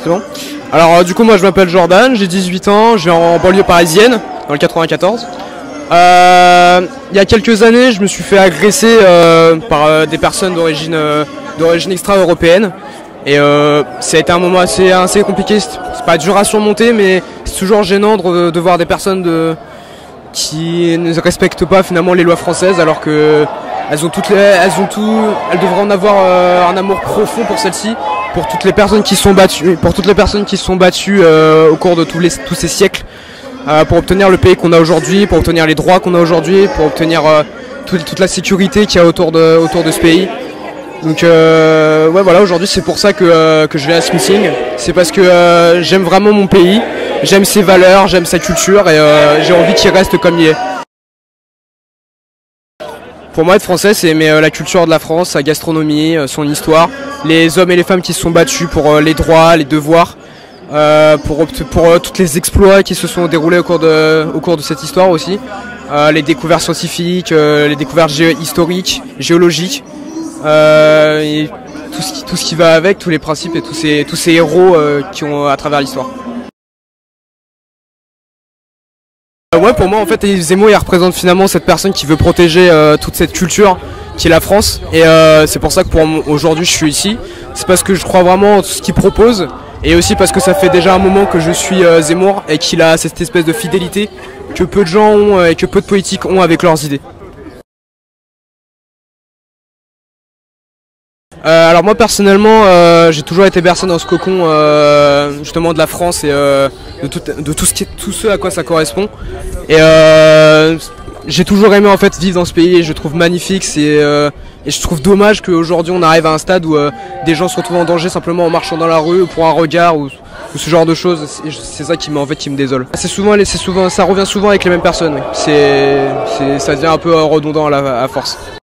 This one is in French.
C'est bon. Alors du coup moi je m'appelle Jordan, j'ai 18 ans, je vis en banlieue parisienne, dans le 94. Il y a quelques années je me suis fait agresser par des personnes d'origine extra-européenne. Et ça a été un moment assez compliqué, c'est pas dur à surmonter mais c'est toujours gênant de voir des personnes qui ne respectent pas finalement les lois françaises alors que elles devraient en avoir un amour profond pour celles-ci, pour toutes les personnes qui se sont battues au cours de tous ces siècles pour obtenir le pays qu'on a aujourd'hui, pour obtenir les droits qu'on a aujourd'hui, pour obtenir toute la sécurité qu'il y a autour de ce pays. Donc ouais voilà, aujourd'hui c'est pour ça que je vais à ce meeting, c'est parce que j'aime vraiment mon pays, j'aime ses valeurs, j'aime sa culture et j'ai envie qu'il reste comme il est. Pour moi être français c'est aimer la culture de la France, sa gastronomie, son histoire, les hommes et les femmes qui se sont battus pour les droits, les devoirs, pour tous les exploits qui se sont déroulés au cours de cette histoire aussi, les découvertes scientifiques, les découvertes historiques, géologiques. Et tout ce qui va avec, tous les principes et tous ces héros qui ont à travers l'histoire. Ouais, pour moi en fait Zemmour il représente finalement cette personne qui veut protéger toute cette culture qui est la France et c'est pour ça que aujourd'hui je suis ici. C'est parce que je crois vraiment en tout ce qu'il propose et aussi parce que ça fait déjà un moment que je suis Zemmour et qu'il a cette espèce de fidélité que peu de gens ont et que peu de politiques ont avec leurs idées. Alors moi personnellement j'ai toujours été bercé dans ce cocon justement de la France et de tout ce à quoi ça correspond et j'ai toujours aimé en fait vivre dans ce pays et je trouve magnifique et je trouve dommage qu'aujourd'hui on arrive à un stade où des gens se retrouvent en danger simplement en marchant dans la rue pour un regard ou ce genre de choses. C'est ça qui me désole. Ça revient souvent avec les mêmes personnes, oui. Ça devient un peu redondant à force.